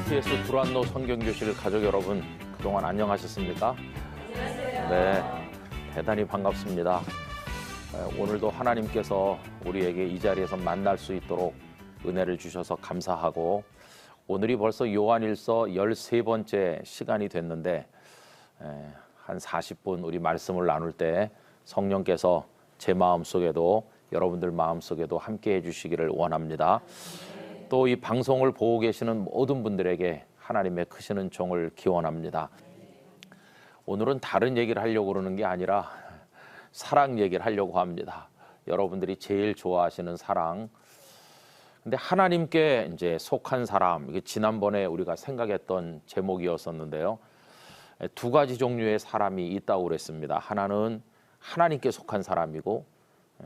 EBS 두란노 성경교실 가족 여러분, 그동안 안녕하셨습니까? 네, 대단히 반갑습니다. 오늘도 하나님께서 우리에게 이 자리에서 만날 수 있도록 은혜를 주셔서 감사하고, 오늘이 벌써 요한일서 13번째 시간이 됐는데 한 40분 우리 말씀을 나눌 때 성령께서 제 마음속에도 여러분들 마음속에도 함께 해주시기를 원합니다. 또 이 방송을 보고 계시는 모든 분들에게 하나님의 크시는 종을 기원합니다. 오늘은 다른 얘기를 하려고 그러는 게 아니라 사랑 얘기를 하려고 합니다. 여러분들이 제일 좋아하시는 사랑. 근데 하나님께 이제 속한 사람, 이게 지난번에 우리가 생각했던 제목이었었는데요. 두 가지 종류의 사람이 있다고 그랬습니다. 하나는 하나님께 속한 사람이고,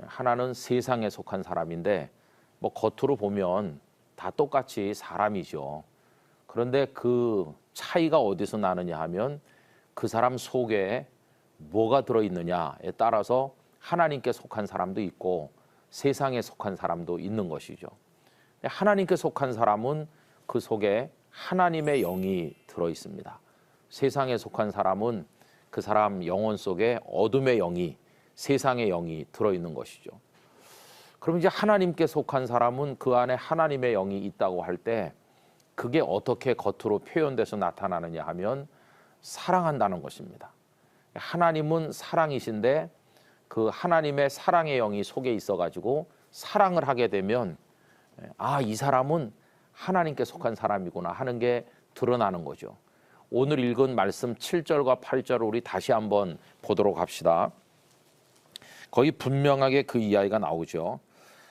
하나는 세상에 속한 사람인데, 뭐 겉으로 보면 다 똑같이 사람이죠. 그런데 그 차이가 어디서 나느냐 하면 그 사람 속에 뭐가 들어있느냐에 따라서 하나님께 속한 사람도 있고 세상에 속한 사람도 있는 것이죠. 하나님께 속한 사람은 그 속에 하나님의 영이 들어있습니다. 세상에 속한 사람은 그 사람 영혼 속에 어둠의 영이, 세상의 영이 들어있는 것이죠. 그럼 이제 하나님께 속한 사람은 그 안에 하나님의 영이 있다고 할 때 그게 어떻게 겉으로 표현돼서 나타나느냐 하면 사랑한다는 것입니다. 하나님은 사랑이신데 그 하나님의 사랑의 영이 속에 있어가지고 사랑을 하게 되면 이 사람은 하나님께 속한 사람이구나 하는 게 드러나는 거죠. 오늘 읽은 말씀 7절과 8절을 우리 다시 한번 보도록 합시다. 거의 분명하게 그 이야기가 나오죠.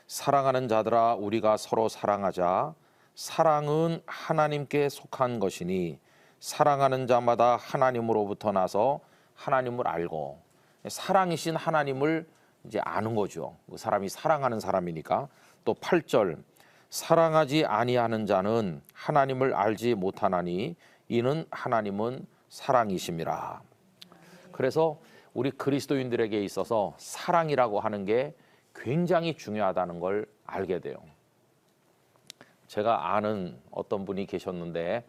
사랑하는 자들아, 우리가 서로 사랑하자. 사랑은 하나님께 속한 것이니 사랑하는 자마다 하나님으로부터 나서 하나님을 알고, 사랑이신 하나님을 이제 아는 거죠. 그 사람이 사랑하는 사람이니까. 또 8절, 사랑하지 아니하는 자는 하나님을 알지 못하나니 이는 하나님은 사랑이심이라. 그래서 우리 그리스도인들에게 있어서 사랑이라고 하는 게 굉장히 중요하다는 걸 알게 돼요. 제가 아는 어떤 분이 계셨는데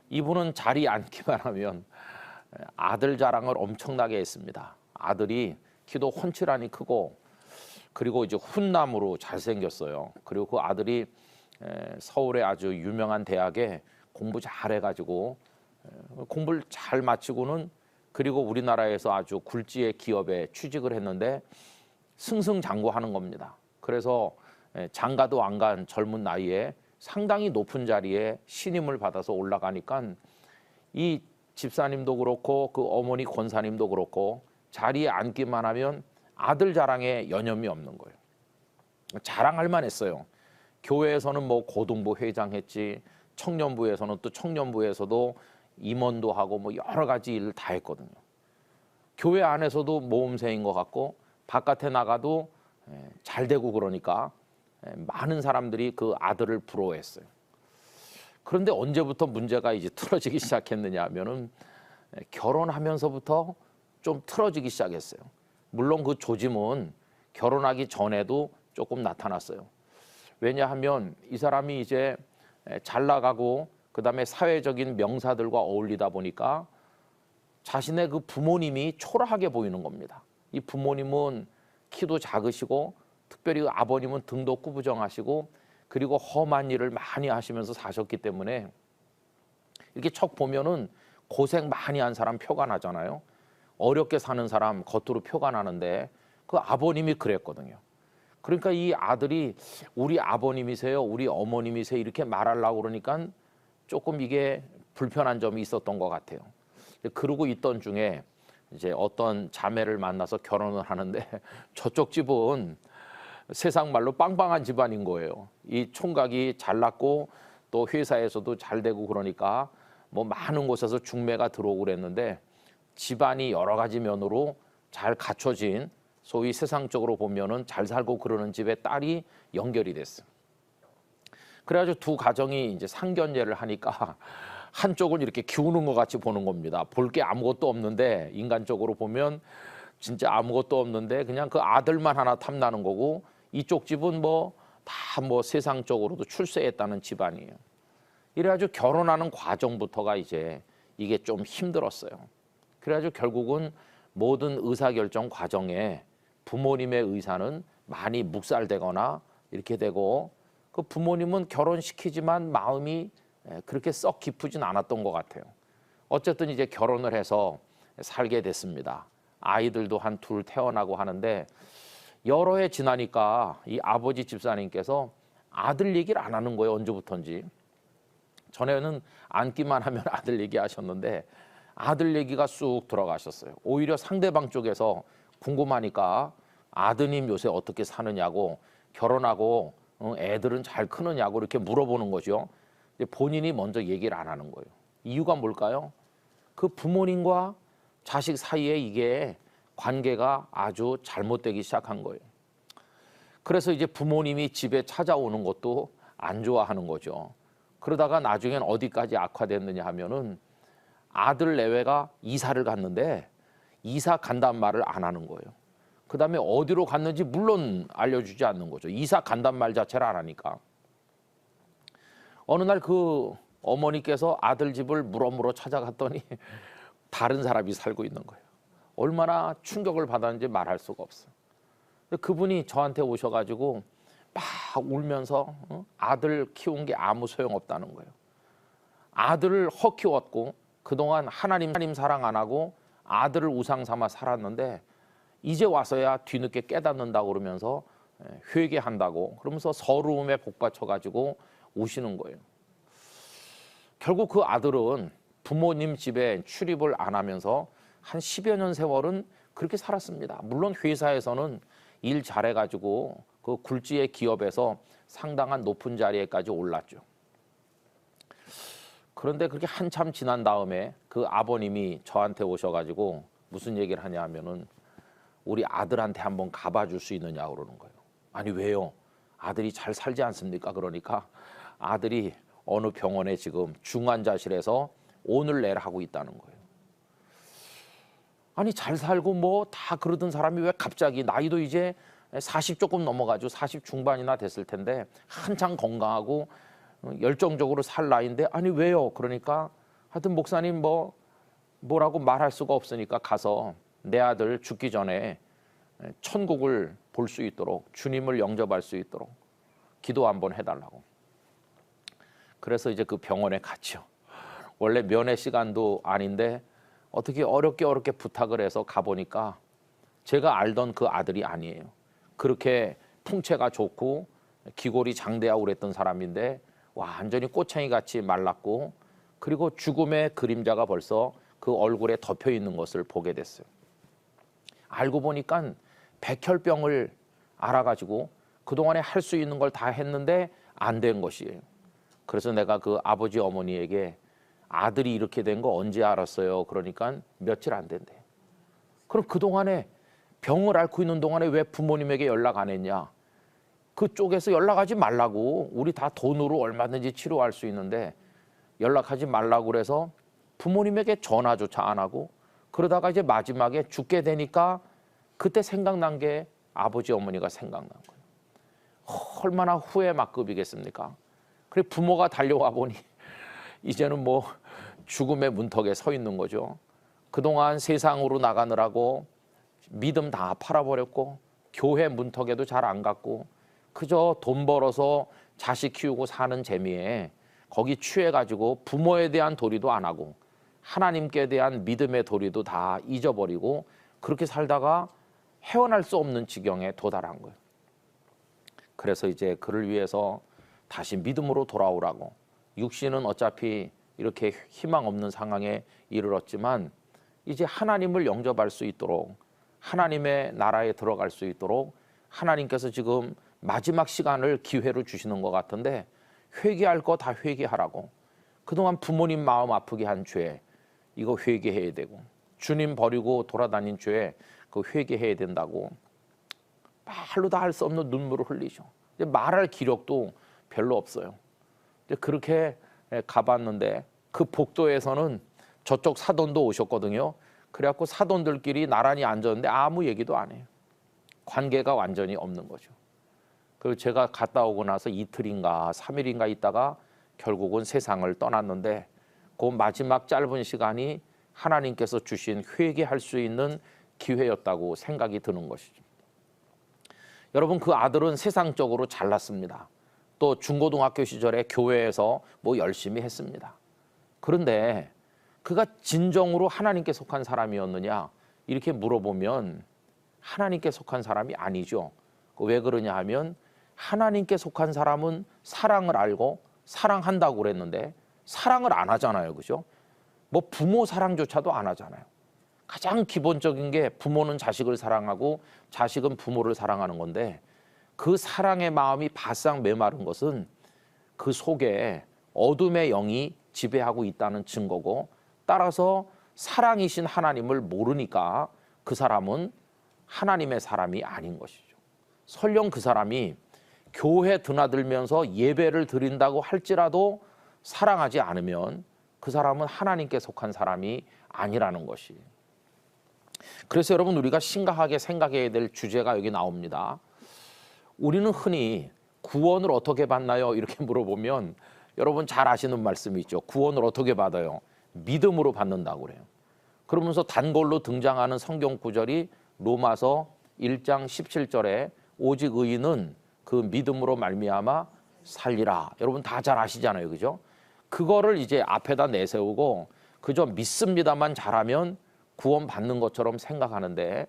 이분은 자리에 앉기만 하면 아들 자랑을 엄청나게 했습니다. 아들이 키도 훤칠하니 크고, 그리고 이제 훈남으로 잘생겼어요. 그리고 그 아들이 서울의 아주 유명한 대학에 공부 잘해가지고 공부를 잘 마치고는, 그리고 우리나라에서 아주 굴지의 기업에 취직을 했는데 승승장구하는 겁니다. 그래서 장가도 안 간 젊은 나이에 상당히 높은 자리에 신임을 받아서 올라가니까 이 집사님도 그렇고 그 어머니 권사님도 그렇고 자리에 앉기만 하면 아들 자랑에 여념이 없는 거예요. 자랑할 만했어요. 교회에서는 뭐 고등부 회장 했지, 청년부에서는 또 청년부에서도 임원도 하고 뭐 여러 가지 일을 다 했거든요. 교회 안에서도 모험생인 것 같고 바깥에 나가도 잘 되고, 그러니까 많은 사람들이 그 아들을 부러워했어요. 그런데 언제부터 문제가 이제 틀어지기 시작했느냐 하면은 결혼하면서부터 좀 틀어지기 시작했어요. 물론 그 조짐은 결혼하기 전에도 조금 나타났어요. 왜냐하면 이 사람이 이제 잘 나가고 그다음에 사회적인 명사들과 어울리다 보니까 자신의 그 부모님이 초라하게 보이는 겁니다. 이 부모님은 키도 작으시고, 특별히 아버님은 등도 꾸부정하시고, 그리고 험한 일을 많이 하시면서 사셨기 때문에 이렇게 척 보면은 고생 많이 한 사람 표가 나잖아요. 어렵게 사는 사람 겉으로 표가 나는데 그 아버님이 그랬거든요. 그러니까 이 아들이 우리 아버님이세요, 우리 어머님이세요 이렇게 말하려고 그러니까 조금 이게 불편한 점이 있었던 것 같아요. 그러고 있던 중에 이제 어떤 자매를 만나서 결혼을 하는데 저쪽 집은 세상 말로 빵빵한 집안인 거예요. 이 총각이 잘났고 또 회사에서도 잘 되고, 그러니까 뭐 많은 곳에서 중매가 들어오고 그랬는데 집안이 여러 가지 면으로 잘 갖춰진, 소위 세상적으로 보면은 잘 살고 그러는 집에 딸이 연결이 됐어요. 그래가지고 두 가정이 이제 상견례를 하니까 한쪽은 이렇게 기우는 것 같이 보는 겁니다. 볼 게 아무것도 없는데, 인간적으로 보면 진짜 아무것도 없는데 그냥 그 아들만 하나 탐나는 거고, 이쪽 집은 뭐 다 뭐 세상적으로도 출세했다는 집안이에요. 이래가지고 결혼하는 과정부터가 이제 이게 좀 힘들었어요. 그래가지고 결국은 모든 의사결정 과정에 부모님의 의사는 많이 묵살되거나 이렇게 되고, 그 부모님은 결혼시키지만 마음이 그렇게 썩 깊으진 않았던 것 같아요. 어쨌든 이제 결혼을 해서 살게 됐습니다. 아이들도 한 둘 태어나고 하는데, 여러 해 지나니까 이 아버지 집사님께서 아들 얘기를 안 하는 거예요. 언제부턴지. 전에는 앉기만 하면 아들 얘기하셨는데 아들 얘기가 쑥 들어가셨어요. 오히려 상대방 쪽에서 궁금하니까 아드님 요새 어떻게 사느냐고, 결혼하고 애들은 잘 크느냐고 이렇게 물어보는 거죠. 본인이 먼저 얘기를 안 하는 거예요. 이유가 뭘까요? 그 부모님과 자식 사이에 이게 관계가 아주 잘못되기 시작한 거예요. 그래서 이제 부모님이 집에 찾아오는 것도 안 좋아하는 거죠. 그러다가 나중엔 어디까지 악화됐느냐 하면은 아들 내외가 이사를 갔는데 이사 간단 말을 안 하는 거예요. 그 다음에 어디로 갔는지 물론 알려주지 않는 거죠. 이사 간단 말 자체를 안 하니까. 어느 날 그 어머니께서 아들 집을 물어물어 찾아갔더니 다른 사람이 살고 있는 거예요. 얼마나 충격을 받았는지 말할 수가 없어요. 그분이 저한테 오셔가지고 막 울면서 아들 키운 게 아무 소용없다는 거예요. 아들을 허키웠고 그동안 하나님 사랑 안 하고 아들을 우상 삼아 살았는데 이제 와서야 뒤늦게 깨닫는다고 그러면서 회개한다고 그러면서 서러움에 복받쳐가지고 오시는 거예요. 결국 그 아들은 부모님 집에 출입을 안 하면서 한 10여 년 세월은 그렇게 살았습니다. 물론 회사에서는 일 잘해가지고 그 굴지의 기업에서 상당한 높은 자리에까지 올랐죠. 그런데 그렇게 한참 지난 다음에 그 아버님이 저한테 오셔가지고 무슨 얘기를 하냐 하면은 우리 아들한테 한번 가봐 줄 수 있느냐 그러는 거예요. 아니 왜요? 아들이 잘 살지 않습니까? 그러니까 아들이 어느 병원에 지금 중환자실에서 오늘 내일 하고 있다는 거예요. 아니 잘 살고 뭐 다 그러던 사람이 왜 갑자기, 나이도 이제 40 조금 넘어가지고 40 중반이나 됐을 텐데 한창 건강하고 열정적으로 살 나이인데 아니 왜요? 그러니까 하여튼 목사님 뭐라고 말할 수가 없으니까 가서 내 아들 죽기 전에 천국을 볼 수 있도록, 주님을 영접할 수 있도록 기도 한번 해달라고. 그래서 이제 그 병원에 갔죠. 원래 면회 시간도 아닌데 어떻게 어렵게 부탁을 해서 가보니까 제가 알던 그 아들이 아니에요. 그렇게 풍채가 좋고 기골이 장대하고 그랬던 사람인데 완전히 꼬챙이같이 말랐고, 그리고 죽음의 그림자가 벌써 그 얼굴에 덮여 있는 것을 보게 됐어요. 알고 보니까 백혈병을 알아가지고 그동안에 할 수 있는 걸 다 했는데 안 된 것이에요. 그래서 내가 그 아버지 어머니에게 아들이 이렇게 된 거 언제 알았어요? 그러니까 며칠 안 된대. 그럼 그동안에 병을 앓고 있는 동안에 왜 부모님에게 연락 안 했냐? 그쪽에서 연락하지 말라고, 우리 다 돈으로 얼마든지 치료할 수 있는데 연락하지 말라고 그래서 부모님에게 전화조차 안 하고, 그러다가 이제 마지막에 죽게 되니까 그때 생각난 게 아버지 어머니가 생각난 거예요. 얼마나 후회 막급이겠습니까? 그래 부모가 달려와 보니 이제는 뭐 죽음의 문턱에 서 있는 거죠. 그동안 세상으로 나가느라고 믿음 다 팔아버렸고 교회 문턱에도 잘 안 갔고 그저 돈 벌어서 자식 키우고 사는 재미에 거기 취해가지고 부모에 대한 도리도 안 하고 하나님께 대한 믿음의 도리도 다 잊어버리고 그렇게 살다가 헤어날 수 없는 지경에 도달한 거예요. 그래서 이제 그를 위해서 다시 믿음으로 돌아오라고, 육신은 어차피 이렇게 희망 없는 상황에 이르렀지만 이제 하나님을 영접할 수 있도록, 하나님의 나라에 들어갈 수 있도록 하나님께서 지금 마지막 시간을 기회로 주시는 것 같은데 회개할 거 다 회개하라고. 그동안 부모님 마음 아프게 한 죄 이거 회개해야 되고, 주님 버리고 돌아다닌 죄 그 회개해야 된다고 말로 다 할 수 없는 눈물을 흘리죠. 이제 말할 기력도 별로 없어요. 이제 그렇게 가봤는데 그 복도에서는 저쪽 사돈도 오셨거든요. 그래갖고 사돈들끼리 나란히 앉았는데 아무 얘기도 안 해요. 관계가 완전히 없는 거죠. 그리고 제가 갔다 오고 나서 이틀인가 3일인가 있다가 결국은 세상을 떠났는데 그 마지막 짧은 시간이 하나님께서 주신 회개할 수 있는 기회였다고 생각이 드는 것이죠. 여러분, 그 아들은 세상적으로 잘났습니다. 또 중고등학교 시절에 교회에서 열심히 했습니다. 그런데 그가 진정으로 하나님께 속한 사람이었느냐 이렇게 물어보면 하나님께 속한 사람이 아니죠. 왜 그러냐 하면 하나님께 속한 사람은 사랑을 알고 사랑한다고 그랬는데 사랑을 안 하잖아요. 그죠? 부모 사랑조차도 안 하잖아요. 가장 기본적인 게 부모는 자식을 사랑하고 자식은 부모를 사랑하는 건데 그 사랑의 마음이 바싹 메마른 것은 그 속에 어둠의 영이 지배하고 있다는 증거고, 따라서 사랑이신 하나님을 모르니까 그 사람은 하나님의 사람이 아닌 것이죠. 설령 그 사람이 교회 드나들면서 예배를 드린다고 할지라도 사랑하지 않으면 그 사람은 하나님께 속한 사람이 아니라는 것이. 그래서 여러분, 우리가 심각하게 생각해야 될 주제가 여기 나옵니다. 우리는 흔히 구원을 어떻게 받나요? 이렇게 물어보면 여러분 잘 아시는 말씀이 있죠. 구원을 어떻게 받아요? 믿음으로 받는다고 그래요. 그러면서 단골로 등장하는 성경 구절이 로마서 1장 17절에 오직 의인은 그 믿음으로 말미암아 살리라. 여러분 다 잘 아시잖아요. 그죠? 그거를 이제 앞에다 내세우고 그저 믿습니다만 잘하면 구원 받는 것처럼 생각하는데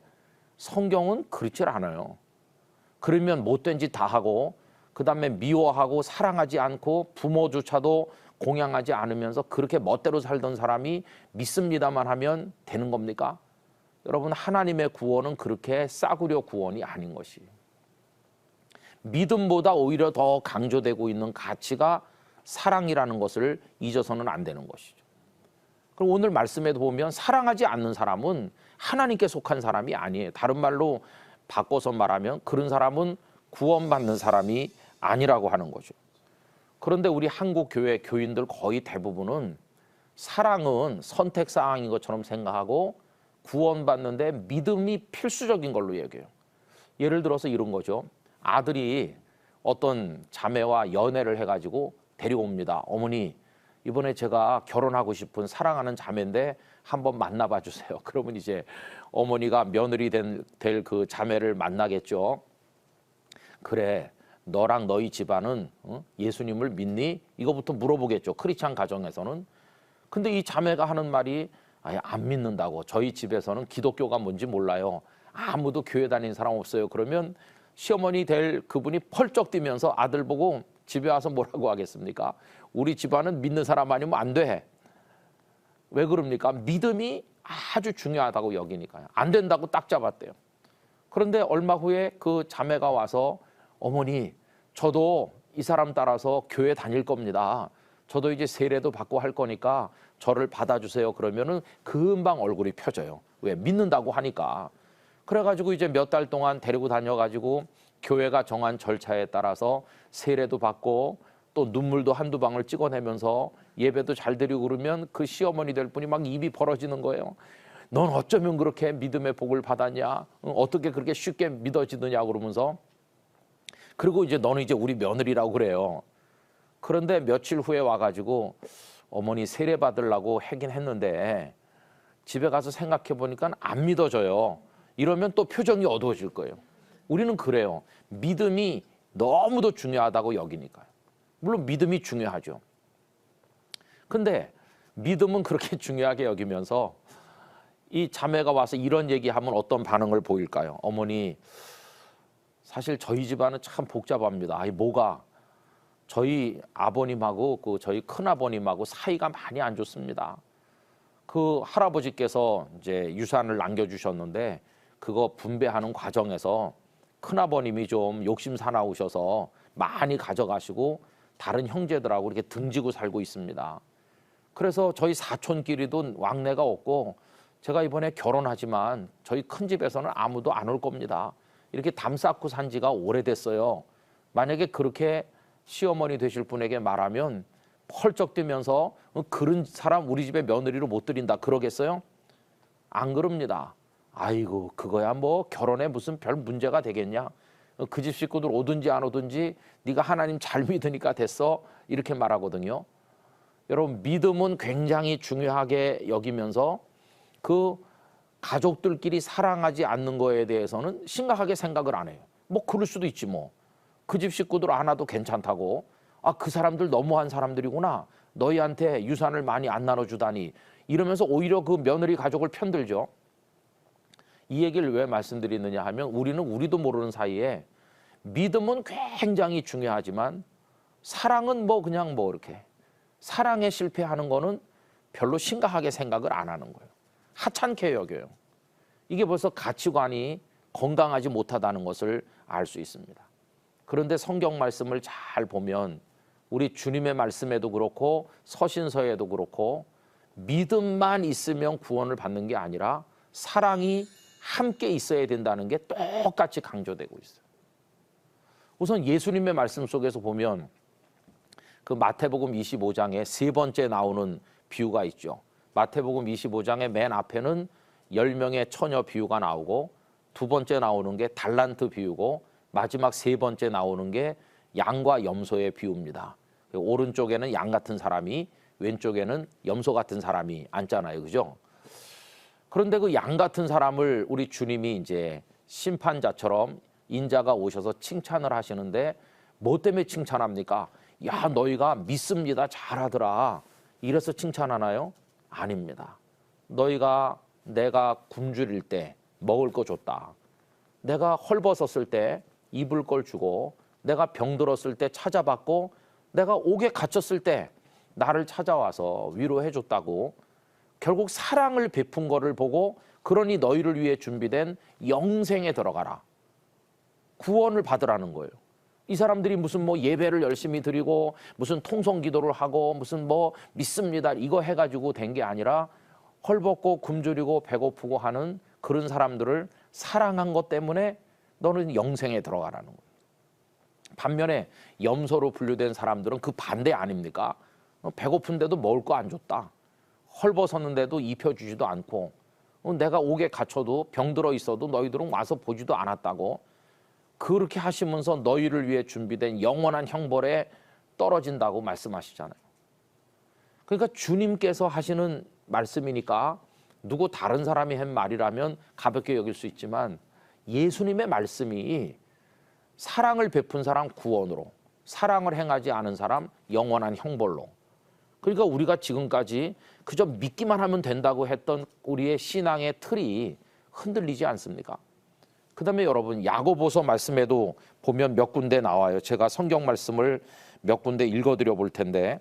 성경은 그렇지 않아요. 그러면 못된 짓 다 하고 그 다음에 미워하고 사랑하지 않고 부모조차도 공양하지 않으면서 그렇게 멋대로 살던 사람이 믿습니다만 하면 되는 겁니까? 여러분, 하나님의 구원은 그렇게 싸구려 구원이 아닌 것이. 믿음보다 오히려 더 강조되고 있는 가치가 사랑이라는 것을 잊어서는 안 되는 것이죠. 그럼 오늘 말씀에도 보면 사랑하지 않는 사람은 하나님께 속한 사람이 아니에요. 다른 말로 바꿔서 말하면 그런 사람은 구원받는 사람이 아니라고 하는 거죠. 그런데 우리 한국 교회 교인들 거의 대부분은 사랑은 선택사항인 것처럼 생각하고 구원받는데 믿음이 필수적인 걸로 얘기해요. 예를 들어서 이런 거죠. 아들이 어떤 자매와 연애를 해가지고 데리고 옵니다. 어머니, 이번에 제가 결혼하고 싶은 사랑하는 자매인데 한번 만나봐 주세요. 그러면 이제 어머니가 며느리 될 그 자매를 만나겠죠. 그래, 너랑 너희 집안은 예수님을 믿니? 이거부터 물어보겠죠. 크리스찬 가정에서는. 근데 이 자매가 하는 말이 아예 안 믿는다고. 저희 집에서는 기독교가 뭔지 몰라요. 아무도 교회 다니는 사람 없어요. 그러면 시어머니 될 그분이 펄쩍 뛰면서 아들 보고 집에 와서 뭐라고 하겠습니까? 우리 집안은 믿는 사람 아니면 안 돼. 왜 그럽니까? 믿음이 아주 중요하다고 여기니까요. 안 된다고 딱 잡았대요. 그런데 얼마 후에 그 자매가 와서 어머니, 저도 이 사람 따라서 교회 다닐 겁니다. 저도 이제 세례도 받고 할 거니까 저를 받아주세요. 그러면은 금방 얼굴이 펴져요. 왜? 믿는다고 하니까. 그래가지고 이제 몇 달 동안 데리고 다녀가지고 교회가 정한 절차에 따라서 세례도 받고 또 눈물도 한두 방울 찍어내면서 예배도 잘 드리고 그러면 그 시어머니 될 분이 막 입이 벌어지는 거예요. 넌 어쩌면 그렇게 믿음의 복을 받았냐? 어떻게 그렇게 쉽게 믿어지느냐? 그러면서. 그리고 이제 너는 이제 우리 며느리라고 그래요. 그런데 며칠 후에 와가지고 어머니 세례 받으려고 하긴 했는데 집에 가서 생각해 보니까 안 믿어져요. 이러면 또 표정이 어두워질 거예요. 우리는 그래요. 믿음이 너무도 중요하다고 여기니까요. 물론 믿음이 중요하죠. 근데 믿음은 그렇게 중요하게 여기면서 이 자매가 와서 이런 얘기하면 어떤 반응을 보일까요? 어머니, 사실 저희 집안은 참 복잡합니다. 아니 뭐가? 저희 아버님하고 그 저희 큰아버님하고 사이가 많이 안 좋습니다. 그 할아버지께서 이제 유산을 남겨주셨는데 그거 분배하는 과정에서 큰아버님이 좀 욕심 사나우셔서 많이 가져가시고 다른 형제들하고 이렇게 등지고 살고 있습니다. 그래서 저희 사촌끼리도 왕래가 없고 제가 이번에 결혼하지만 저희 큰 집에서는 아무도 안 올 겁니다. 이렇게 담 쌓고 산 지가 오래됐어요. 만약에 그렇게 시어머니 되실 분에게 말하면 펄쩍 뛰면서 그런 사람 우리 집에 며느리로 못 들인다 그러겠어요? 안 그럽니다. 아이고 그거야 뭐 결혼에 무슨 별 문제가 되겠냐? 그 집 식구들 오든지 안 오든지 네가 하나님 잘 믿으니까 됐어. 이렇게 말하거든요. 여러분, 믿음은 굉장히 중요하게 여기면서 그 가족들끼리 사랑하지 않는 거에 대해서는 심각하게 생각을 안 해요. 뭐 그럴 수도 있지 뭐. 그 집 식구들 안 와도 괜찮다고. 아, 그 사람들 너무한 사람들이구나. 너희한테 유산을 많이 안 나눠주다니. 이러면서 오히려 그 며느리 가족을 편들죠. 이 얘기를 왜 말씀드리느냐 하면 우리는 우리도 모르는 사이에 믿음은 굉장히 중요하지만 사랑은 뭐 그냥 뭐 이렇게 사랑에 실패하는 거는 별로 심각하게 생각을 안 하는 거예요. 하찮게 여겨요. 이게 벌써 가치관이 건강하지 못하다는 것을 알 수 있습니다. 그런데 성경 말씀을 잘 보면 우리 주님의 말씀에도 그렇고 서신서에도 그렇고 믿음만 있으면 구원을 받는 게 아니라 사랑이 함께 있어야 된다는 게 똑같이 강조되고 있어요. 우선 예수님의 말씀 속에서 보면 그 마태복음 25장에 세 번째 나오는 비유가 있죠. 마태복음 25장의 맨 앞에는 10명의 처녀 비유가 나오고 두 번째 나오는 게 달란트 비유고 마지막 세 번째 나오는 게 양과 염소의 비유입니다. 오른쪽에는 양 같은 사람이 왼쪽에는 염소 같은 사람이 앉잖아요. 그죠? 그런데 그 양 같은 사람을 우리 주님이 이제 심판자처럼 인자가 오셔서 칭찬을 하시는데 뭐 때문에 칭찬합니까? 야, 너희가 믿습니다. 잘하더라. 이래서 칭찬하나요? 아닙니다. 너희가 내가 굶주릴 때 먹을 거 줬다. 내가 헐벗었을 때 입을 걸 주고 내가 병들었을 때 찾아봤고 내가 옥에 갇혔을 때 나를 찾아와서 위로해 줬다고 결국 사랑을 베푼 거를 보고 그러니 너희를 위해 준비된 영생에 들어가라. 구원을 받으라는 거예요. 이 사람들이 무슨 뭐 예배를 열심히 드리고 무슨 통성 기도를 하고 무슨 뭐 믿습니다 이거 해가지고 된 게 아니라 헐벗고 굶주리고 배고프고 하는 그런 사람들을 사랑한 것 때문에 너는 영생에 들어가라는 거예요. 반면에 염소로 분류된 사람들은 그 반대 아닙니까? 배고픈데도 먹을 거 안 줬다. 헐벗었는데도 입혀주지도 않고 내가 옥에 갇혀도 병들어 있어도 너희들은 와서 보지도 않았다고 그렇게 하시면서 너희를 위해 준비된 영원한 형벌에 떨어진다고 말씀하시잖아요. 그러니까 주님께서 하시는 말씀이니까 누구 다른 사람이 한 말이라면 가볍게 여길 수 있지만 예수님의 말씀이 사랑을 베푼 사람 구원으로, 사랑을 행하지 않은 사람 영원한 형벌로. 그러니까 우리가 지금까지 그저 믿기만 하면 된다고 했던 우리의 신앙의 틀이 흔들리지 않습니까? 그 다음에 여러분 야고보서 말씀에도 보면 몇 군데 나와요. 제가 성경 말씀을 몇 군데 읽어드려 볼 텐데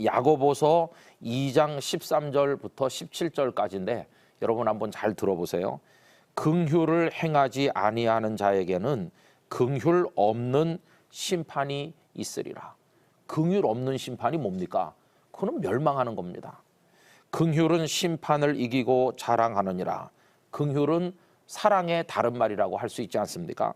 야고보서 2장 13절부터 17절까지인데 여러분 한번 잘 들어보세요. 긍휼을 행하지 아니하는 자에게는 긍휼 없는 심판이 있으리라. 긍휼 없는 심판이 뭡니까? 그건 멸망하는 겁니다. 긍휼은 심판을 이기고 자랑하느니라. 긍휼은 사랑의 다른 말이라고 할 수 있지 않습니까?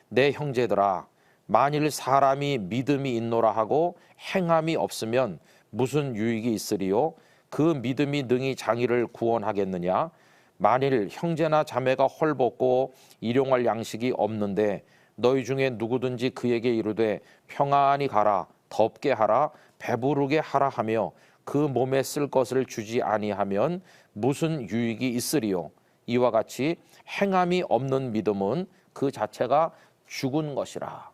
내 형제들아 만일 사람이 믿음이 있노라 하고 행함이 없으면 무슨 유익이 있으리요? 그 믿음이 능히 장이를 구원하겠느냐? 만일 형제나 자매가 헐벗고 일용할 양식이 없는데 너희 중에 누구든지 그에게 이르되 평안히 가라 덥게 하라 배부르게 하라 하며 그 몸에 쓸 것을 주지 아니하면 무슨 유익이 있으리요? 이와 같이 행함이 없는 믿음은 그 자체가 죽은 것이라.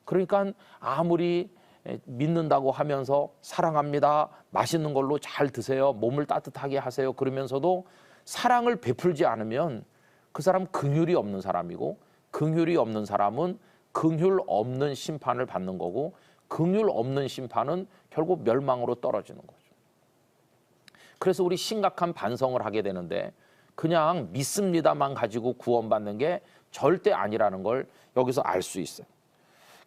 그러니까 아무리 믿는다고 하면서 사랑합니다, 맛있는 걸로 잘 드세요, 몸을 따뜻하게 하세요 그러면서도 사랑을 베풀지 않으면 그 사람 긍휼이 없는 사람이고 긍휼이 없는 사람은 긍휼 없는 심판을 받는 거고 긍휼 없는 심판은 결국 멸망으로 떨어지는 거죠. 그래서 우리 심각한 반성을 하게 되는데 그냥 믿습니다만 가지고 구원받는 게 절대 아니라는 걸 여기서 알 수 있어요.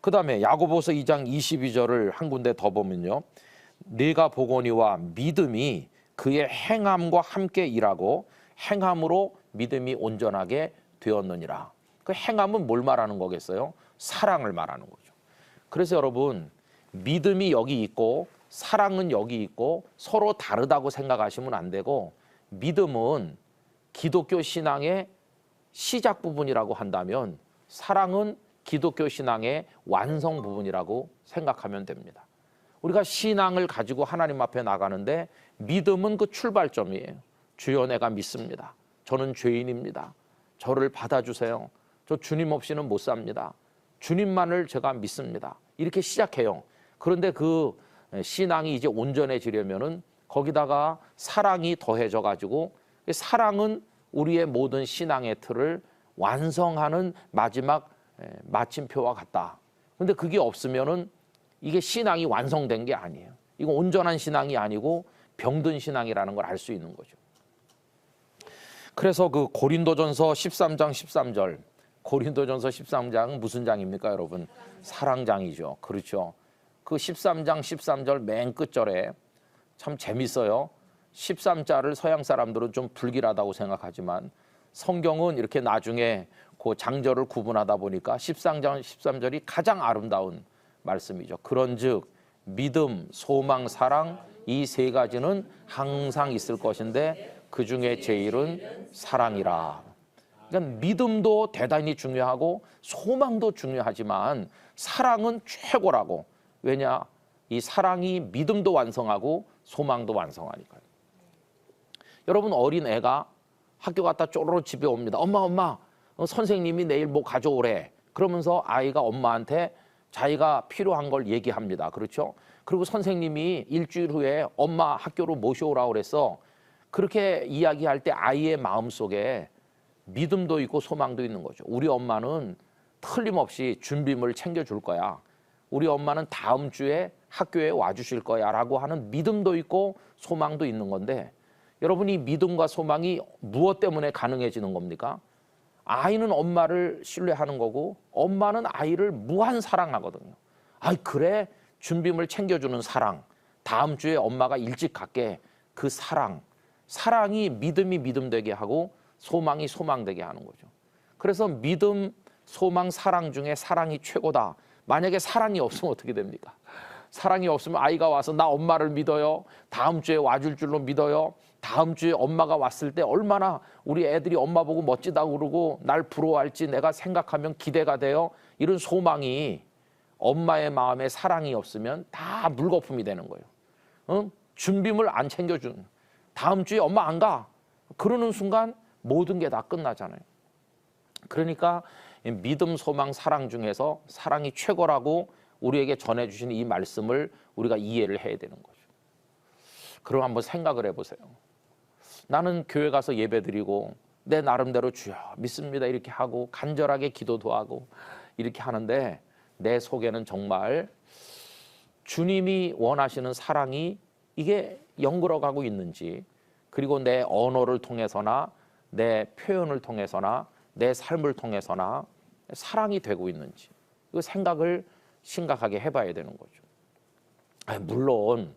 그 다음에 야고보서 2장 22절을 한 군데 더 보면요. 네가 보거니와 믿음이 그의 행함과 함께 일하고 행함으로 믿음이 온전하게 되었느니라. 그 행함은 뭘 말하는 거겠어요? 사랑을 말하는 거죠. 그래서 여러분 믿음이 여기 있고 사랑은 여기 있고 서로 다르다고 생각하시면 안 되고 믿음은 기독교 신앙의 시작 부분이라고 한다면 사랑은 기독교 신앙의 완성 부분이라고 생각하면 됩니다. 우리가 신앙을 가지고 하나님 앞에 나가는데 믿음은 그 출발점이에요. 주여 내가 믿습니다. 저는 죄인입니다. 저를 받아주세요. 저 주님 없이는 못 삽니다. 주님만을 제가 믿습니다. 이렇게 시작해요. 그런데 그 신앙이 이제 온전해지려면은 거기다가 사랑이 더해져 가지고 사랑은 우리의 모든 신앙의 틀을 완성하는 마지막 마침표와 같다. 근데 그게 없으면은 이게 신앙이 완성된 게 아니에요. 이거 온전한 신앙이 아니고 병든 신앙이라는 걸 알 수 있는 거죠. 그래서 그 고린도전서 13장 13절, 고린도전서 13장 무슨 장입니까, 여러분? 사랑장이죠. 그렇죠. 그 13장 13절 맨 끝절에 참 재밌어요. 13자를 서양 사람들은 좀 불길하다고 생각하지만 성경은 이렇게 나중에 그 장절을 구분하다 보니까 13장 13절이 가장 아름다운 말씀이죠. 그런즉 믿음, 소망, 사랑 이 세 가지는 항상 있을 것인데 그 중에 제일은 사랑이라. 그러니까 믿음도 대단히 중요하고 소망도 중요하지만 사랑은 최고라고. 왜냐? 이 사랑이 믿음도 완성하고 소망도 완성하니까요. 여러분, 어린 애가 학교 갔다 쪼르르 집에 옵니다. 엄마, 선생님이 내일 뭐 가져오래. 그러면서 아이가 엄마한테 자기가 필요한 걸 얘기합니다. 그렇죠? 그리고 선생님이 일주일 후에 엄마 학교로 모셔오라고 그랬어. 그렇게 이야기할 때 아이의 마음속에 믿음도 있고 소망도 있는 거죠. 우리 엄마는 틀림없이 준비물 챙겨줄 거야. 우리 엄마는 다음 주에 학교에 와주실 거야 라고 하는 믿음도 있고 소망도 있는 건데, 여러분, 이 믿음과 소망이 무엇 때문에 가능해지는 겁니까? 아이는 엄마를 신뢰하는 거고 엄마는 아이를 무한 사랑하거든요. 아이, 그래? 준비물 챙겨주는 사랑, 다음 주에 엄마가 일찍 갈게, 그 사랑이 믿음이 믿음 되게 하고 소망이 소망 되게 하는 거죠. 그래서 믿음, 소망, 사랑 중에 사랑이 최고다. 만약에 사랑이 없으면 어떻게 됩니까? 사랑이 없으면 아이가 와서 나 엄마를 믿어요, 다음 주에 와줄 줄로 믿어요, 다음 주에 엄마가 왔을 때 얼마나 우리 애들이 엄마 보고 멋지다고 그러고 날 부러워할지 내가 생각하면 기대가 돼요. 이런 소망이 엄마의 마음에 사랑이 없으면 다 물거품이 되는 거예요. 준비물 안 챙겨주는, 다음 주에 엄마 안 가, 그러는 순간 모든 게 다 끝나잖아요. 그러니까 믿음, 소망, 사랑 중에서 사랑이 최고라고 우리에게 전해주신 이 말씀을 우리가 이해를 해야 되는 거죠. 그럼 한번 생각을 해보세요. 나는 교회 가서 예배드리고 내 나름대로 주여 믿습니다 이렇게 하고 간절하게 기도도 하고 이렇게 하는데 내 속에는 정말 주님이 원하시는 사랑이 이게 연결어가고 있는지, 그리고 내 언어를 통해서나 내 표현을 통해서나 내 삶을 통해서나 사랑이 되고 있는지, 그 생각을 심각하게 해봐야 되는 거죠. 물론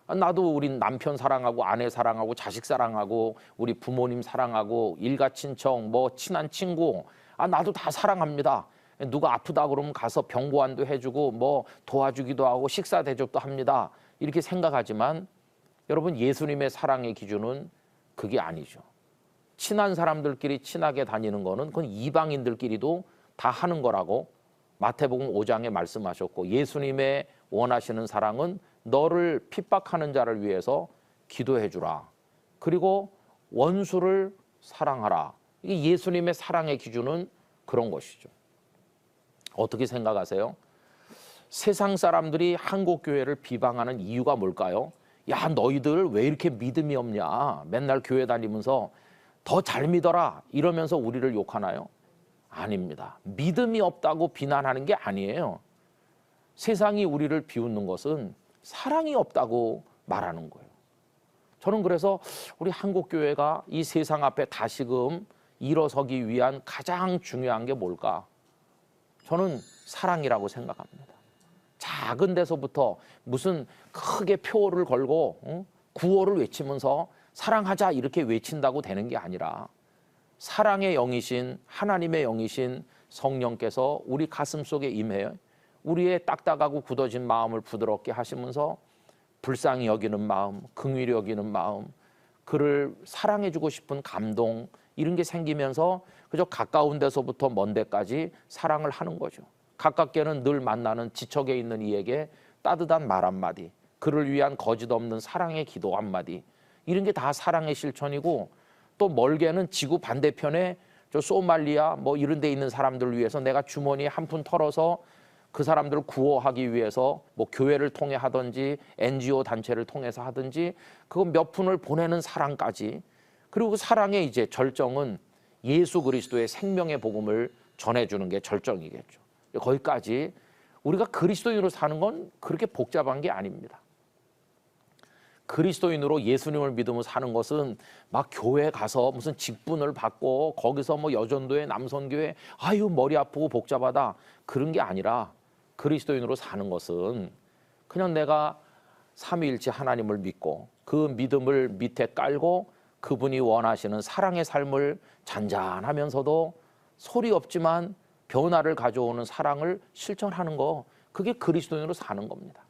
나도 우리 남편 사랑하고 아내 사랑하고 자식 사랑하고 우리 부모님 사랑하고 일가 친척 뭐 친한 친구 나도 다 사랑합니다. 누가 아프다 그러면 가서 병고안도 해주고 뭐 도와주기도 하고 식사 대접도 합니다. 이렇게 생각하지만 여러분, 예수님의 사랑의 기준은 그게 아니죠. 친한 사람들끼리 친하게 다니는 거는 그건 이방인들끼리도 다 하는 거라고 마태복음 5장에 말씀하셨고, 예수님의 원하시는 사랑은 너를 핍박하는 자를 위해서 기도해 주라. 그리고 원수를 사랑하라. 이게 예수님의 사랑의 기준은 그런 것이죠. 어떻게 생각하세요? 세상 사람들이 한국 교회를 비방하는 이유가 뭘까요? 야, 너희들 왜 이렇게 믿음이 없냐? 맨날 교회 다니면서 더 잘 믿어라 이러면서 우리를 욕하나요? 아닙니다. 믿음이 없다고 비난하는 게 아니에요. 세상이 우리를 비웃는 것은 사랑이 없다고 말하는 거예요. 저는 그래서 우리 한국 교회가 이 세상 앞에 다시금 일어서기 위한 가장 중요한 게 뭘까? 저는 사랑이라고 생각합니다. 작은 데서부터 무슨 크게 표를 걸고 구호를 외치면서 사랑하자 이렇게 외친다고 되는 게 아니라, 사랑의 영이신 하나님의 영이신 성령께서 우리 가슴 속에 임해 우리의 딱딱하고 굳어진 마음을 부드럽게 하시면서 불쌍히 여기는 마음, 긍휼히 여기는 마음, 그를 사랑해주고 싶은 감동, 이런 게 생기면서 그저 가까운 데서부터 먼 데까지 사랑을 하는 거죠. 가깝게는 늘 만나는 지척에 있는 이에게 따뜻한 말 한마디, 그를 위한 거짓 없는 사랑의 기도 한마디, 이런 게 다 사랑의 실천이고, 또 멀게는 지구 반대편에 저 소말리아 뭐 이런 데 있는 사람들을 위해서 내가 주머니에 한 푼 털어서 그 사람들을 구호하기 위해서 뭐 교회를 통해 하든지 NGO 단체를 통해서 하든지 그거 몇 푼을 보내는 사랑까지, 그리고 그 사랑의 이제 절정은 예수 그리스도의 생명의 복음을 전해주는 게 절정이겠죠. 거기까지 우리가 그리스도인으로 사는 건 그렇게 복잡한 게 아닙니다. 그리스도인으로 예수님을 믿으며 사는 것은 막 교회 가서 무슨 직분을 받고 거기서 뭐 여전도회 남선교회 아유 머리 아프고 복잡하다 그런 게 아니라, 그리스도인으로 사는 것은 그냥 내가 삼위일체 하나님을 믿고 그 믿음을 밑에 깔고 그분이 원하시는 사랑의 삶을 잔잔하면서도 소리 없지만 변화를 가져오는 사랑을 실천하는 거, 그게 그리스도인으로 사는 겁니다.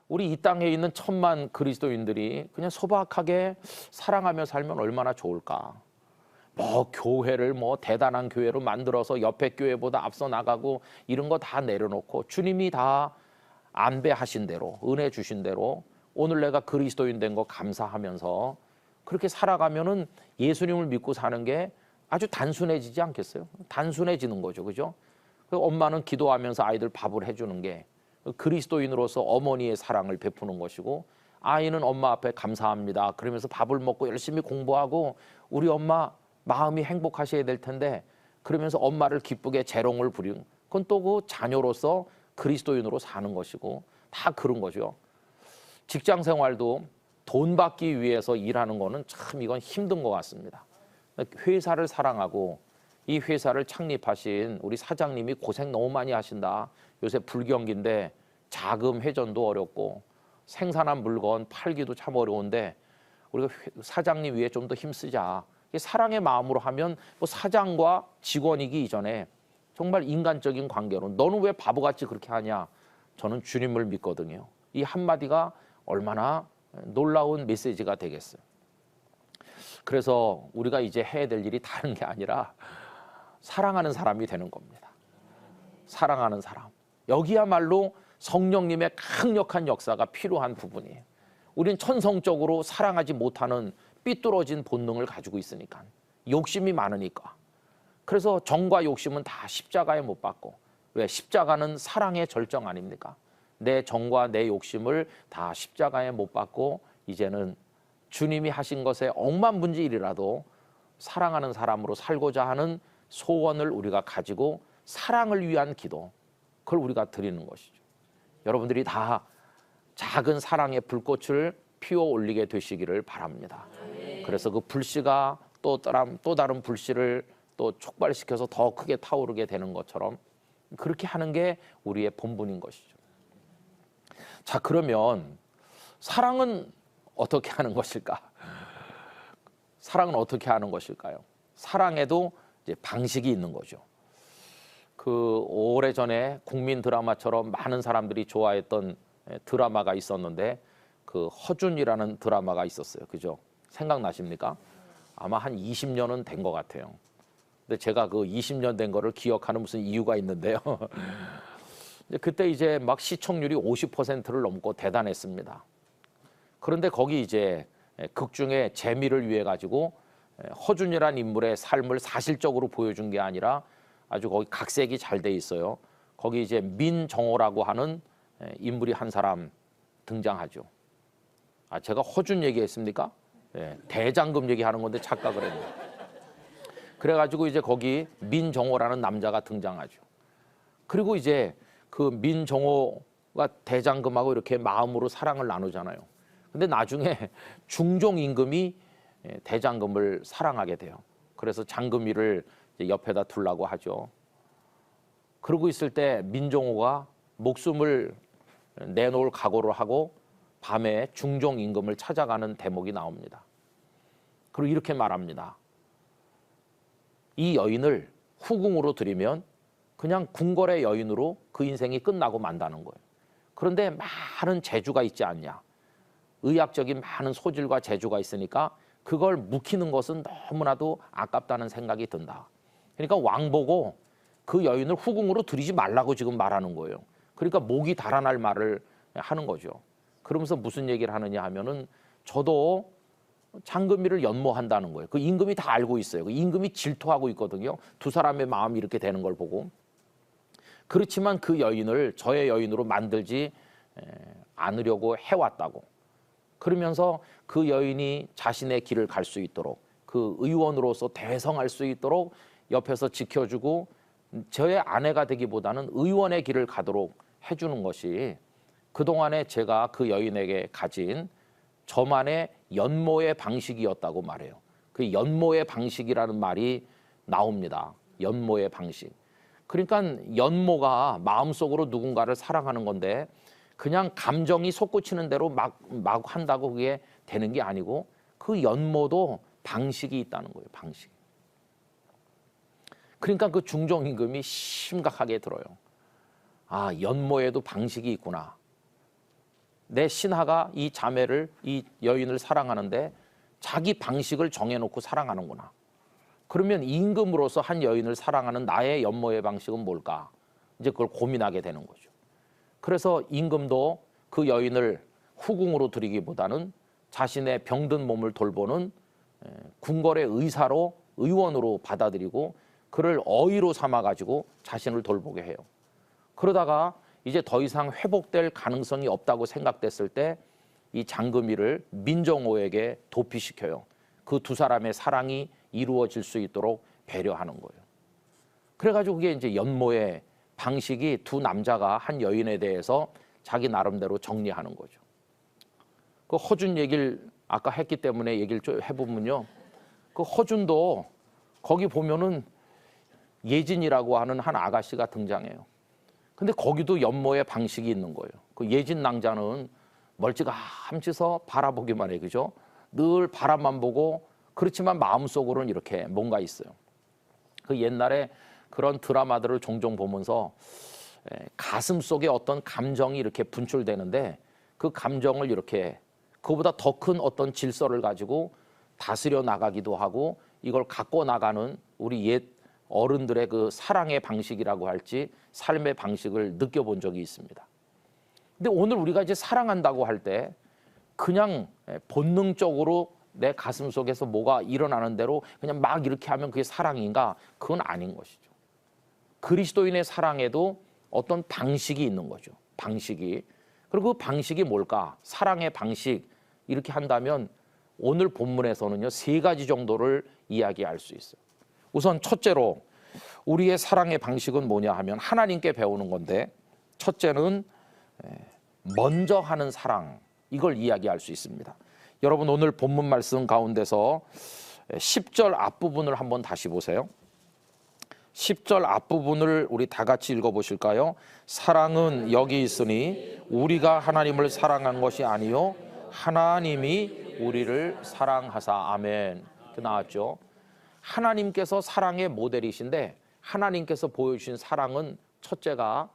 우리 이 땅에 있는 1000만 그리스도인들이 그냥 소박하게 사랑하며 살면 얼마나 좋을까. 뭐 교회를 뭐 대단한 교회로 만들어서 옆에 교회보다 앞서 나가고 이런 거 다 내려놓고 주님이 다 안배하신 대로 은혜 주신 대로 오늘 내가 그리스도인 된 거 감사하면서 그렇게 살아가면은 예수님을 믿고 사는 게 아주 단순해지지 않겠어요? 단순해지는 거죠, 그죠? 엄마는 기도하면서 아이들 밥을 해주는 게 그리스도인으로서 어머니의 사랑을 베푸는 것이고, 아이는 엄마 앞에 감사합니다 그러면서 밥을 먹고 열심히 공부하고 우리 엄마 마음이 행복하셔야 될 텐데 그러면서 엄마를 기쁘게 재롱을 부리는, 그건 또 그 자녀로서 그리스도인으로 사는 것이고, 다 그런 거죠. 직장 생활도 돈 받기 위해서 일하는 거는 참 이건 힘든 것 같습니다. 회사를 사랑하고 이 회사를 창립하신 우리 사장님이 고생 너무 많이 하신다. 요새 불경기인데 자금 회전도 어렵고 생산한 물건 팔기도 참 어려운데 우리가 사장님 위해 좀 더 힘쓰자. 사랑의 마음으로 하면 뭐 사장과 직원이기 이전에 정말 인간적인 관계로 너는 왜 바보같이 그렇게 하냐. 저는 주님을 믿거든요. 이 한마디가 얼마나 놀라운 메시지가 되겠어요. 그래서 우리가 이제 해야 될 일이 다른 게 아니라 사랑하는 사람이 되는 겁니다. 사랑하는 사람. 여기야말로 성령님의 강력한 역사가 필요한 부분이에요. 우리는 천성적으로 사랑하지 못하는 삐뚤어진 본능을 가지고 있으니까, 욕심이 많으니까. 그래서 정과 욕심은 다 십자가에 못 박고, 왜? 십자가는 사랑의 절정 아닙니까? 내 정과 내 욕심을 다 십자가에 못 박고 이제는 주님이 하신 것에 억만분지일이라도 사랑하는 사람으로 살고자 하는 소원을 우리가 가지고 사랑을 위한 기도, 그걸 우리가 드리는 것이죠. 여러분들이 다 작은 사랑의 불꽃을 피워 올리게 되시기를 바랍니다. 그래서 그 불씨가 또 다른 불씨를 또 촉발시켜서 더 크게 타오르게 되는 것처럼 그렇게 하는 게 우리의 본분인 것이죠. 자, 그러면 사랑은 어떻게 하는 것일까? 사랑은 어떻게 하는 것일까요? 사랑에도 이제 방식이 있는 거죠. 그 오래전에 국민 드라마처럼 많은 사람들이 좋아했던 드라마가 있었는데 그 허준이라는 드라마가 있었어요. 그죠? 생각나십니까? 아마 한 20년은 된 것 같아요. 근데 제가 그 20년 된 거를 기억하는 무슨 이유가 있는데요. 그때 이제 막 시청률이 50%를 넘고 대단했습니다. 그런데 거기 이제 극 중에 재미를 위해 가지고 허준이라는 인물의 삶을 사실적으로 보여준 게 아니라 아주 거기 각색이 잘 돼 있어요. 거기 이제 민정호라고 하는 인물이 한 사람 등장하죠. 아, 제가 허준 얘기했습니까? 네, 대장금 얘기하는 건데 착각을 했네요. 그래가지고 이제 거기 민정호라는 남자가 등장하죠. 그리고 이제 그 민정호가 대장금하고 이렇게 마음으로 사랑을 나누잖아요. 근데 나중에 중종 임금이 대장금을 사랑하게 돼요. 그래서 장금이를 옆에다 두려고 하죠. 그러고 있을 때 민정호가 목숨을 내놓을 각오를 하고 밤에 중종 임금을 찾아가는 대목이 나옵니다. 그리고 이렇게 말합니다. 이 여인을 후궁으로 들이면 그냥 궁궐의 여인으로 그 인생이 끝나고 만다는 거예요. 그런데 많은 재주가 있지 않냐. 의학적인 많은 소질과 재주가 있으니까 그걸 묵히는 것은 너무나도 아깝다는 생각이 든다. 그러니까 왕 보고 그 여인을 후궁으로 들이지 말라고 지금 말하는 거예요. 그러니까 목이 달아날 말을 하는 거죠. 그러면서 무슨 얘기를 하느냐 하면은 저도 장금이를 연모한다는 거예요. 그 임금이 다 알고 있어요. 그 임금이 질투하고 있거든요. 두 사람의 마음이 이렇게 되는 걸 보고. 그렇지만 그 여인을 저의 여인으로 만들지 않으려고 해왔다고. 그러면서 그 여인이 자신의 길을 갈 수 있도록, 그 의원으로서 대성할 수 있도록 옆에서 지켜주고 저의 아내가 되기보다는 의원의 길을 가도록 해주는 것이 그동안에 제가 그 여인에게 가진 저만의 연모의 방식이었다고 말해요. 그 연모의 방식이라는 말이 나옵니다. 연모의 방식. 그러니까 연모가 마음속으로 누군가를 사랑하는 건데 그냥 감정이 솟구치는 대로 막 한다고 그게 되는 게 아니고 그 연모도 방식이 있다는 거예요. 방식. 그러니까 그 중종임금이 심각하게 들어요. 아, 연모에도 방식이 있구나. 내 신하가 이 자매를, 이 여인을 사랑하는데 자기 방식을 정해놓고 사랑하는구나. 그러면 임금으로서 한 여인을 사랑하는 나의 연모의 방식은 뭘까? 이제 그걸 고민하게 되는 거죠. 그래서 임금도 그 여인을 후궁으로 들이기보다는 자신의 병든 몸을 돌보는 궁궐의 의사로, 의원으로 받아들이고 그를 어의로 삼아가지고 자신을 돌보게 해요. 그러다가 이제 더 이상 회복될 가능성이 없다고 생각됐을 때 이 장금이를 민정호에게 도피시켜요. 그 두 사람의 사랑이 이루어질 수 있도록 배려하는 거예요. 그래가지고 그게 이제 연모의 방식이 두 남자가 한 여인에 대해서 자기 나름대로 정리하는 거죠. 그 허준 얘기를 아까 했기 때문에 얘기를 좀 해보면요. 그 허준도 거기 보면은 예진이라고 하는 한 아가씨가 등장해요. 근데 거기도 연모의 방식이 있는 거예요. 그 예진 낭자는 멀찌감치서 바라보기만 해, 그죠? 늘 바람만 보고 그렇지만 마음속으로는 이렇게 뭔가 있어요. 그 옛날에 그런 드라마들을 종종 보면서 가슴 속에 어떤 감정이 이렇게 분출되는데 그 감정을 이렇게 그보다 더 큰 어떤 질서를 가지고 다스려 나가기도 하고 이걸 갖고 나가는 우리 옛 어른들의 그 사랑의 방식이라고 할지 삶의 방식을 느껴본 적이 있습니다. 근데 오늘 우리가 이제 사랑한다고 할 때 그냥 본능적으로 내 가슴 속에서 뭐가 일어나는 대로 그냥 막 이렇게 하면 그게 사랑인가? 그건 아닌 것이죠. 그리스도인의 사랑에도 어떤 방식이 있는 거죠. 방식이. 그리고 그 방식이 뭘까? 사랑의 방식 이렇게 한다면 오늘 본문에서는요 3가지 정도를 이야기할 수 있어요. 우선 첫째로 우리의 사랑의 방식은 뭐냐 하면 하나님께 배우는 건데 첫째는 먼저 하는 사랑 이걸 이야기할 수 있습니다. 여러분 오늘 본문 말씀 가운데서 10절 앞부분을 한번 다시 보세요. 10절 앞부분을 우리 다 같이 읽어보실까요? 사랑은 여기 있으니 우리가 하나님을 사랑한 것이 아니요 하나님이 우리를 사랑하사. 아멘. 이렇게 나왔죠. 하나님께서 사랑의 모델이신데 하나님께서 보여주신 사랑은 첫째가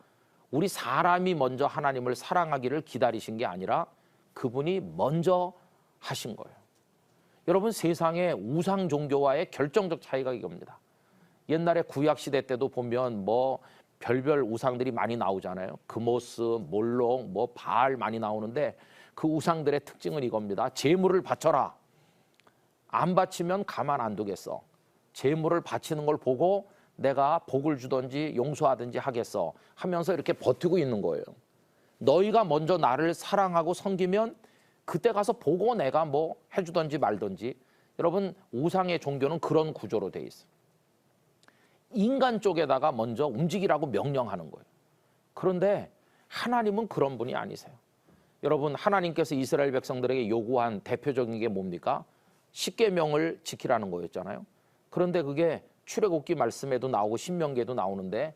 우리 사람이 먼저 하나님을 사랑하기를 기다리신 게 아니라 그분이 먼저 하신 거예요. 여러분 세상의 우상 종교와의 결정적 차이가 이겁니다. 옛날에 구약 시대 때도 보면 뭐 별별 우상들이 많이 나오잖아요. 그모스, 몰록, 뭐 바알 많이 나오는데 그 우상들의 특징은 이겁니다. 제물을 바쳐라. 안 바치면 가만 안 두겠어. 제물을 바치는 걸 보고 내가 복을 주든지 용서하든지 하겠어 하면서 이렇게 버티고 있는 거예요. 너희가 먼저 나를 사랑하고 섬기면 그때 가서 보고 내가 뭐 해주든지 말든지. 여러분 우상의 종교는 그런 구조로 돼 있어요. 인간 쪽에다가 먼저 움직이라고 명령하는 거예요. 그런데 하나님은 그런 분이 아니세요. 여러분 하나님께서 이스라엘 백성들에게 요구한 대표적인 게 뭡니까? 십계명을 지키라는 거였잖아요. 그런데 그게 출애굽기 말씀에도 나오고 신명기에도 나오는데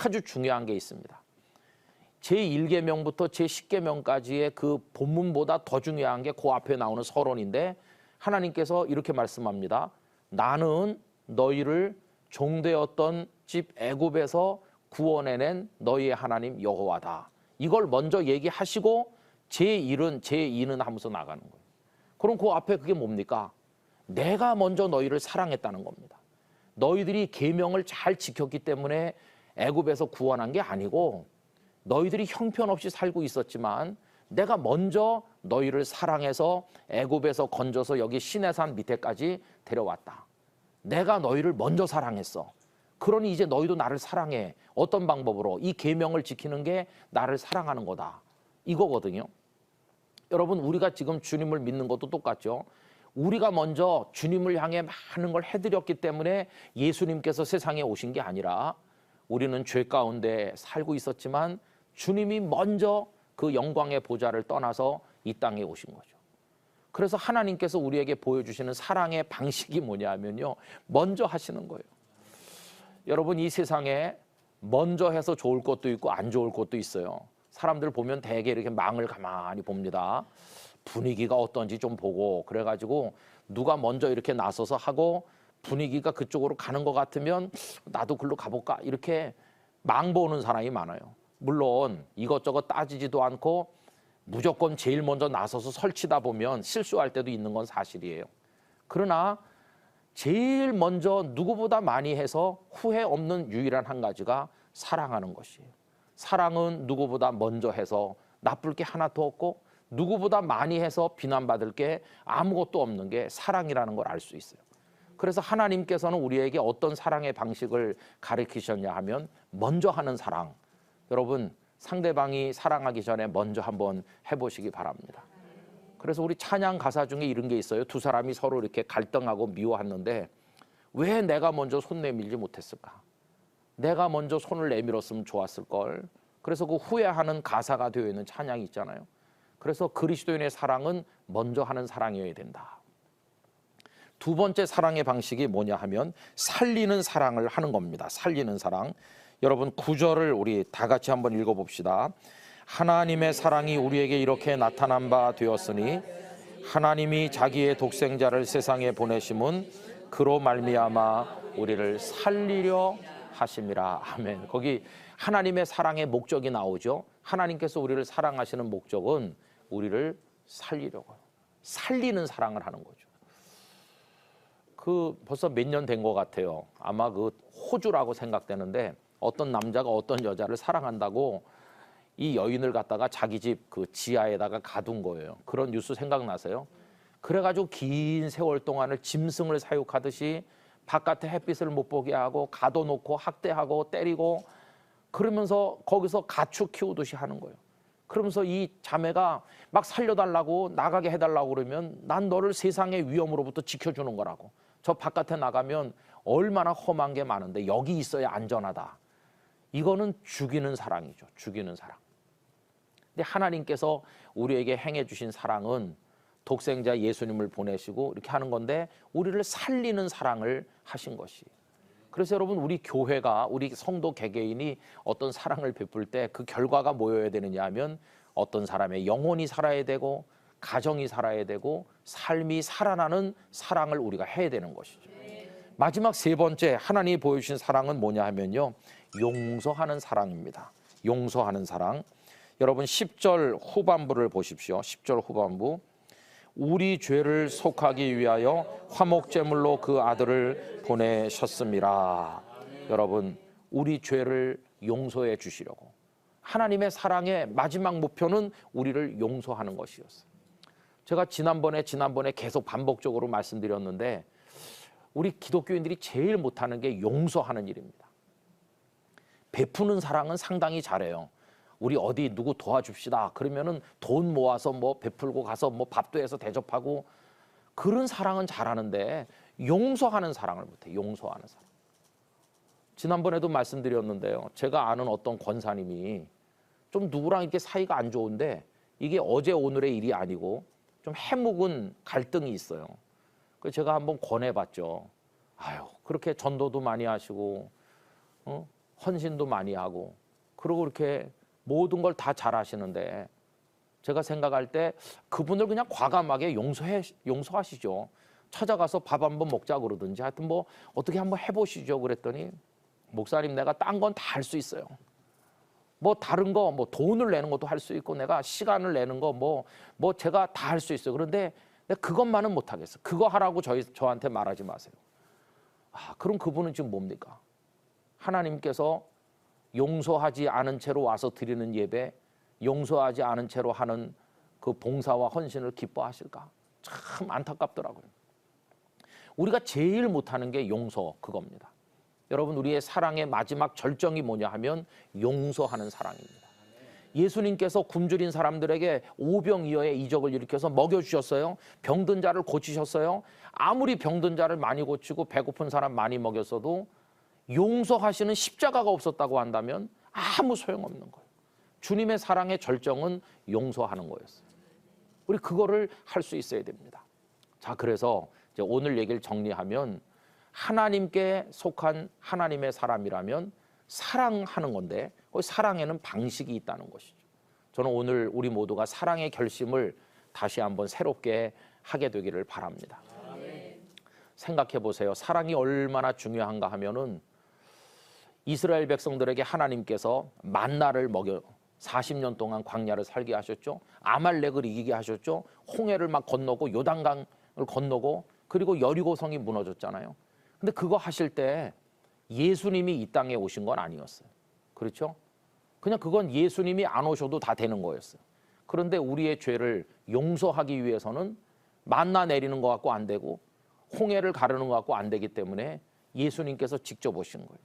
아주 중요한 게 있습니다. 제1계명부터 제10계명까지의 그 본문보다 더 중요한 게 그 앞에 나오는 서론인데 하나님께서 이렇게 말씀합니다. 나는 너희를 종되었던 집 애굽에서 구원해낸 너희의 하나님 여호와다. 이걸 먼저 얘기하시고 제2는 하면서 나가는 거예요. 그럼 그 앞에 그게 뭡니까? 내가 먼저 너희를 사랑했다는 겁니다. 너희들이 계명을 잘 지켰기 때문에 애굽에서 구원한 게 아니고 너희들이 형편없이 살고 있었지만 내가 먼저 너희를 사랑해서 애굽에서 건져서 여기 시내산 밑에까지 데려왔다. 내가 너희를 먼저 사랑했어. 그러니 이제 너희도 나를 사랑해. 어떤 방법으로? 이 계명을 지키는 게 나를 사랑하는 거다. 이거거든요. 여러분, 우리가 지금 주님을 믿는 것도 똑같죠. 우리가 먼저 주님을 향해 많은 걸 해드렸기 때문에 예수님께서 세상에 오신 게 아니라 우리는 죄 가운데 살고 있었지만 주님이 먼저 그 영광의 보좌를 떠나서 이 땅에 오신 거죠. 그래서 하나님께서 우리에게 보여주시는 사랑의 방식이 뭐냐 하면요, 먼저 하시는 거예요. 여러분, 이 세상에 먼저 해서 좋을 것도 있고 안 좋을 것도 있어요. 사람들 보면 대개 이렇게 망을 가만히 봅니다. 분위기가 어떤지 좀 보고, 그래가지고 누가 먼저 이렇게 나서서 하고 분위기가 그쪽으로 가는 것 같으면 나도 글로 가볼까, 이렇게 망 보는 사람이 많아요. 물론 이것저것 따지지도 않고 무조건 제일 먼저 나서서 설치다 보면 실수할 때도 있는 건 사실이에요. 그러나 제일 먼저 누구보다 많이 해서 후회 없는 유일한 한 가지가 사랑하는 것이에요. 사랑은 누구보다 먼저 해서 나쁠 게 하나도 없고 누구보다 많이 해서 비난받을 게 아무것도 없는 게 사랑이라는 걸 알 수 있어요. 그래서 하나님께서는 우리에게 어떤 사랑의 방식을 가르치셨냐 하면 먼저 하는 사랑. 여러분, 상대방이 사랑하기 전에 먼저 한번 해보시기 바랍니다. 그래서 우리 찬양 가사 중에 이런 게 있어요. 두 사람이 서로 이렇게 갈등하고 미워하는데 왜 내가 먼저 손 내밀지 못했을까? 내가 먼저 손을 내밀었으면 좋았을 걸. 그래서 그 후회하는 가사가 되어 있는 찬양이 있잖아요. 그래서 그리스도인의 사랑은 먼저 하는 사랑이어야 된다. 두 번째 사랑의 방식이 뭐냐 하면 살리는 사랑을 하는 겁니다. 살리는 사랑. 여러분, 9절을 우리 다 같이 한번 읽어봅시다. 하나님의 사랑이 우리에게 이렇게 나타난 바 되었으니 하나님이 자기의 독생자를 세상에 보내심은 그로 말미암아 우리를 살리려 하심이라. 아멘. 거기 하나님의 사랑의 목적이 나오죠. 하나님께서 우리를 사랑하시는 목적은 우리를 살리려고요. 살리는 사랑을 하는 거죠. 그 벌써 몇 년 된 것 같아요. 아마 그 호주라고 생각되는데 어떤 남자가 어떤 여자를 사랑한다고 이 여인을 갖다가 자기 집 그 지하에다가 가둔 거예요. 그런 뉴스 생각나세요? 그래가지고 긴 세월 동안을 짐승을 사육하듯이 바깥에 햇빛을 못 보게 하고 가둬놓고 학대하고 때리고 그러면서 거기서 가축 키우듯이 하는 거예요. 그러면서 이 자매가 막 살려달라고 나가게 해달라고 그러면 난 너를 세상의 위험으로부터 지켜주는 거라고. 저 바깥에 나가면 얼마나 험한 게 많은데 여기 있어야 안전하다. 이거는 죽이는 사랑이죠. 죽이는 사랑. 근데 하나님께서 우리에게 행해 주신 사랑은 독생자 예수님을 보내시고 이렇게 하는 건데 우리를 살리는 사랑을 하신 것이. 그래서 여러분, 우리 교회가, 우리 성도 개개인이 어떤 사랑을 베풀 때 그 결과가 뭐여야 되느냐 하면 어떤 사람의 영혼이 살아야 되고 가정이 살아야 되고 삶이 살아나는 사랑을 우리가 해야 되는 것이죠. 마지막 세 번째 하나님이 보여주신 사랑은 뭐냐 하면요, 용서하는 사랑입니다. 용서하는 사랑. 여러분, 10절 후반부를 보십시오. 10절 후반부. 우리 죄를 속하기 위하여 화목제물로 그 아들을 보내셨습니다. 여러분, 우리 죄를 용서해 주시려고. 하나님의 사랑의 마지막 목표는 우리를 용서하는 것이었어요. 제가 지난번에 계속 반복적으로 말씀드렸는데 우리 기독교인들이 제일 못하는 게 용서하는 일입니다. 베푸는 사랑은 상당히 잘해요. 우리 어디 누구 도와줍시다. 그러면은 돈 모아서 뭐 베풀고 가서 뭐 밥도 해서 대접하고 그런 사랑은 잘하는데 용서하는 사랑을 못해. 용서하는 사랑. 지난번에도 말씀드렸는데요. 제가 아는 어떤 권사님이 좀 누구랑 이렇게 사이가 안 좋은데 이게 어제 오늘의 일이 아니고 좀 해묵은 갈등이 있어요. 그래서 제가 한번 권해봤죠. 아유, 그렇게 전도도 많이 하시고 헌신도 많이 하고 그리고 이렇게 모든 걸 다 잘하시는데 제가 생각할 때 그분을 그냥 과감하게 용서하시죠. 찾아가서 밥 한번 먹자 그러든지 하여튼 뭐 어떻게 한번 해보시죠. 그랬더니 목사님, 내가 딴 건 다 할 수 있어요. 뭐 다른 거 뭐 돈을 내는 것도 할 수 있고 내가 시간을 내는 거 뭐 제가 다 할 수 있어요. 그런데 내가 그것만은 못 하겠어. 그거 하라고 저한테 말하지 마세요. 아, 그럼 그분은 지금 뭡니까? 하나님께서 용서하지 않은 채로 와서 드리는 예배, 용서하지 않은 채로 하는 그 봉사와 헌신을 기뻐하실까? 참 안타깝더라고요. 우리가 제일 못하는 게 용서 그겁니다. 여러분, 우리의 사랑의 마지막 절정이 뭐냐 하면 용서하는 사랑입니다. 예수님께서 굶주린 사람들에게 오병이어의 이적을 일으켜서 먹여주셨어요. 병든 자를 고치셨어요. 아무리 병든 자를 많이 고치고 배고픈 사람 많이 먹였어도 용서하시는 십자가가 없었다고 한다면 아무 소용없는 거예요. 주님의 사랑의 절정은 용서하는 거였어요. 우리 그거를 할 수 있어야 됩니다. 자, 그래서 이제 오늘 얘기를 정리하면 하나님께 속한 하나님의 사람이라면 사랑하는 건데 그 사랑에는 방식이 있다는 것이죠. 저는 오늘 우리 모두가 사랑의 결심을 다시 한번 새롭게 하게 되기를 바랍니다. 생각해 보세요. 사랑이 얼마나 중요한가 하면은 이스라엘 백성들에게 하나님께서 만나를 먹여 40년 동안 광야를 살게 하셨죠. 아말렉을 이기게 하셨죠. 홍해를 막 건너고 요단강을 건너고 그리고 여리고성이 무너졌잖아요. 근데 그거 하실 때 예수님이 이 땅에 오신 건 아니었어요. 그렇죠? 그냥 그건 예수님이 안 오셔도 다 되는 거였어요. 그런데 우리의 죄를 용서하기 위해서는 만나 내리는 것 같고 안 되고 홍해를 가르는 것 같고 안 되기 때문에 예수님께서 직접 오신 거예요.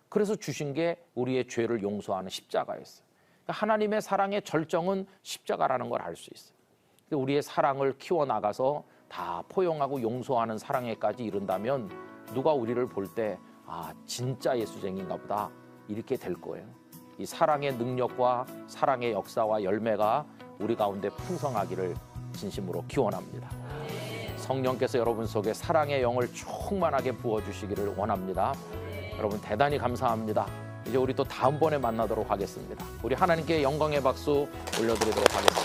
그래서 주신 게 우리의 죄를 용서하는 십자가였어요. 그러니까 하나님의 사랑의 절정은 십자가라는 걸 알 수 있어요. 우리의 사랑을 키워나가서 다 포용하고 용서하는 사랑에까지 이른다면 누가 우리를 볼 때 아, 진짜 예수쟁이인가 보다 이렇게 될 거예요. 이 사랑의 능력과 사랑의 역사와 열매가 우리 가운데 풍성하기를 진심으로 기원합니다. 성령께서 여러분 속에 사랑의 영을 충만하게 부어주시기를 원합니다. 여러분 대단히 감사합니다. 이제 우리 또 다음번에 만나도록 하겠습니다. 우리 하나님께 영광의 박수 올려드리도록 하겠습니다.